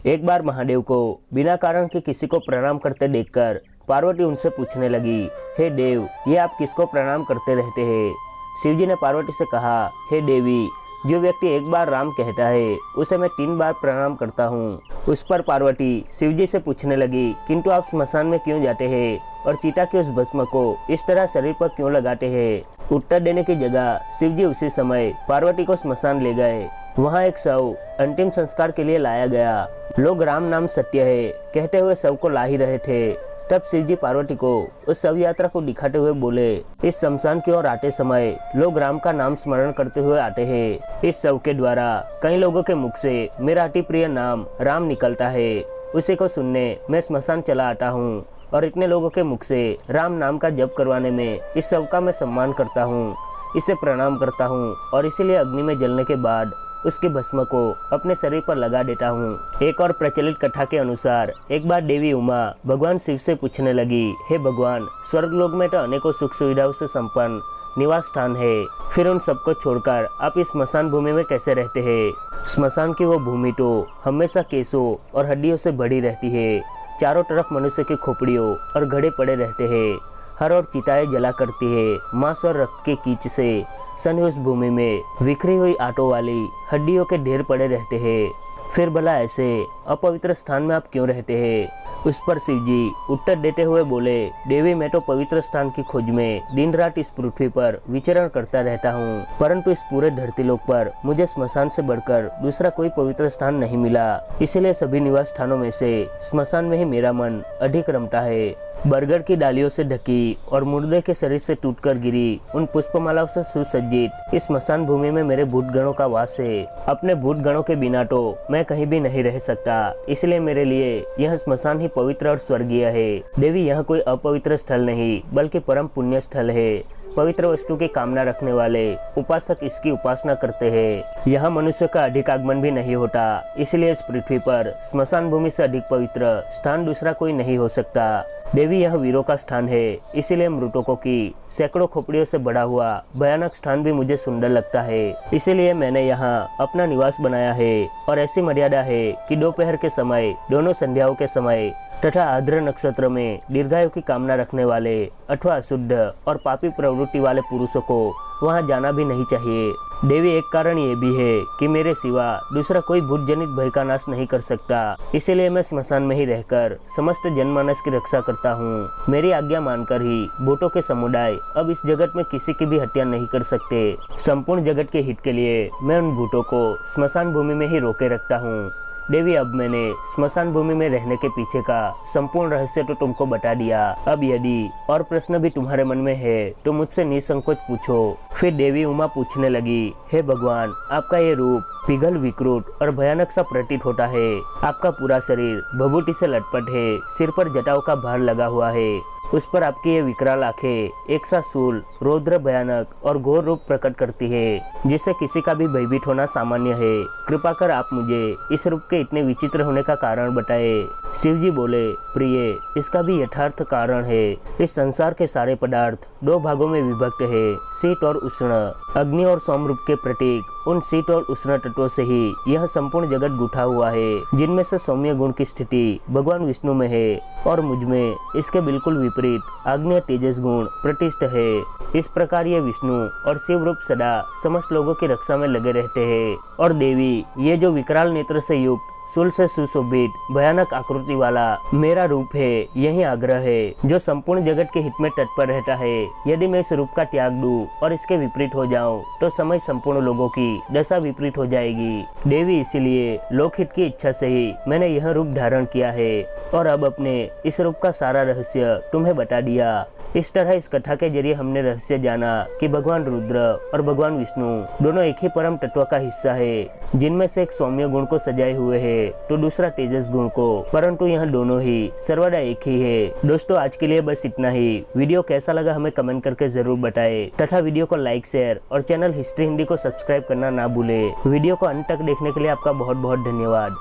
एक बार महादेव को बिना कारण के किसी को प्रणाम करते देखकर पार्वती उनसे पूछने लगी, हे देव, ये आप किसको प्रणाम करते रहते हैं? शिवजी ने पार्वती से कहा, हे देवी, जो व्यक्ति एक बार राम कहता है उसे मैं 3 बार प्रणाम करता हूँ। उस पर पार्वती शिवजी से पूछने लगी, किंतु आप स्मशान में क्यों जाते हैं और चीता के उस भस्म को इस तरह शरीर पर क्यों लगाते हैं? उत्तर देने की जगह शिवजी उसी समय पार्वती को स्मशान ले गए। वहाँ एक शव अंतिम संस्कार के लिए लाया गया। लोग राम नाम सत्य है कहते हुए शव को ला ही रहे थे। तब शिवजी पार्वती को उस शव यात्रा को दिखाते हुए बोले, इस शमशान की ओर आते समय लोग राम का नाम स्मरण करते हुए आते हैं। इस शव के द्वारा कई लोगों के मुख से मेरा अति प्रिय नाम राम निकलता है। उसी को सुनने मैं स्मशान चला आता हूँ और इतने लोगों के मुख से राम नाम का जप करवाने में इस शव का मैं सम्मान करता हूँ, इसे प्रणाम करता हूँ और इसीलिए अग्नि में जलने के बाद उसके भस्म को अपने शरीर पर लगा देता हूँ। एक और प्रचलित कथा के अनुसार एक बार देवी उमा भगवान शिव से पूछने लगी, हे भगवान, स्वर्गलोक में तो अनेकों सुख सुविधाओं से संपन्न निवास स्थान है, फिर उन सबको छोड़कर आप इस स्मशान भूमि में कैसे रहते हैं? स्मशान की वो भूमि तो हमेशा केसों और हड्डियों से भरी रहती है। चारों तरफ मनुष्य की खोपड़ियों और घड़े पड़े रहते हैं। हर ओर चिताएं जला करती है। मांस और रक्त के कीच से सनी उस भूमि में बिखरी हुई आटों वाली हड्डियों के ढेर पड़े रहते हैं। फिर भला ऐसे अपवित्र स्थान में आप क्यों रहते हैं? उस पर शिवजी उत्तर देते हुए बोले, देवी, मैं तो पवित्र स्थान की खोज में दिन रात इस पृथ्वी पर विचरण करता रहता हूँ, परंतु इस पूरे धरती लोक पर मुझे स्मशान से बढ़कर दूसरा कोई पवित्र स्थान नहीं मिला। इसलिए सभी निवास स्थानों में से स्मशान में ही मेरा मन अधिक रमता है। बरगद की डालियों से ढकी और मुर्दे के शरीर से टूटकर गिरी उन पुष्पमालाओं से सुसज्जित इस स्मशान भूमि में मेरे भूत गणों का वास है। अपने भूत गणों के बिना तो मैं कहीं भी नहीं रह सकता, इसलिए मेरे लिए यह स्मशान ही पवित्र और स्वर्गीय है। देवी, यह कोई अपवित्र स्थल नहीं बल्कि परम पुण्य स्थल है। पवित्र वस्तु की कामना रखने वाले उपासक इसकी उपासना करते हैं। यहाँ मनुष्य का अधिक आगमन भी नहीं होता, इसलिए इस पृथ्वी पर स्मशान भूमि से अधिक पवित्र स्थान दूसरा कोई नहीं हो सकता। देवी, यह वीरों का स्थान है, इसीलिए मृतकों की सैकड़ों खोपड़ियों से बड़ा हुआ भयानक स्थान भी मुझे सुंदर लगता है। इसीलिए मैंने यहाँ अपना निवास बनाया है और ऐसी मर्यादा है कि दोपहर के समय, दोनों संध्याओं के समय तथा आर्द्र नक्षत्र में दीर्घायु की कामना रखने वाले अथवा अशुद्ध और पापी प्रवृत्ति वाले पुरुषों को वहां जाना भी नहीं चाहिए। देवी, एक कारण ये भी है कि मेरे सिवा दूसरा कोई भूत जनित भय का नाश नहीं कर सकता, इसीलिए मैं स्मशान में ही रहकर समस्त जनमानस की रक्षा करता हूँ। मेरी आज्ञा मानकर ही भूतों के समुदाय अब इस जगत में किसी की भी हत्या नहीं कर सकते। संपूर्ण जगत के हित के लिए मैं उन भूतों को स्मशान भूमि में ही रोके रखता हूँ। देवी, अब मैंने स्मशान भूमि में रहने के पीछे का संपूर्ण रहस्य तो तुमको बता दिया। अब यदि और प्रश्न भी तुम्हारे मन में है तो मुझसे निसंकोच पूछो। फिर देवी उमा पूछने लगी, हे भगवान, आपका ये रूप पिघल विकृत और भयानक सा प्रतीत होता है। आपका पूरा शरीर भभूति से लटपट है, सिर पर जटाओं का भार लगा हुआ है। उस पर आपकी ये विकराल आंखें एक सा शूल, रौद्र, भयानक और घोर रूप प्रकट करती है, जिससे किसी का भी भयभीत होना सामान्य है। कृपा कर आप मुझे इस रूप के इतने विचित्र होने का कारण बताए। शिवजी बोले, प्रिय, इसका भी यथार्थ कारण है। इस संसार के सारे पदार्थ 2 भागों में विभक्त है, शीत और उष्ण। अग्नि और सोम रूप के प्रतीक उन शीत और उष्ण तत्वों से ही यह संपूर्ण जगत गुथा हुआ है, जिनमें से सौम्य गुण की स्थिति भगवान विष्णु में है और मुझ में इसके बिल्कुल विपरीत आग्नेय तेजस गुण प्रतिष्ठ है। इस प्रकार ये विष्णु और शिव रूप सदा समस्त लोगों की रक्षा में लगे रहते हैं। और देवी, ये जो विकराल नेत्र से युक्त, शूल से सुशोभित, भयानक आकृति वाला मेरा रूप है, यही आग्रह है जो संपूर्ण जगत के हित में तत्पर रहता है। यदि मैं इस रूप का त्याग दूं और इसके विपरीत हो जाऊं तो समय संपूर्ण लोगों की दशा विपरीत हो जाएगी। देवी, इसीलिए लोकहित की इच्छा से ही मैंने यह रूप धारण किया है और अब अपने इस रूप का सारा रहस्य तुम्हें बता दिया। इस तरह इस कथा के जरिए हमने रहस्य जाना कि भगवान रुद्र और भगवान विष्णु दोनों एक ही परम तत्व का हिस्सा है, जिनमें से एक सौम्य गुण को सजाए हुए है तो दूसरा तेजस गुण को, परंतु यह दोनों ही सर्वदा एक ही है। दोस्तों, आज के लिए बस इतना ही। वीडियो कैसा लगा हमें कमेंट करके जरूर बताएं तथा वीडियो को लाइक, शेयर और चैनल हिस्ट्री हिंदी को सब्सक्राइब करना ना भूले। वीडियो को अंत तक देखने के लिए आपका बहुत बहुत धन्यवाद।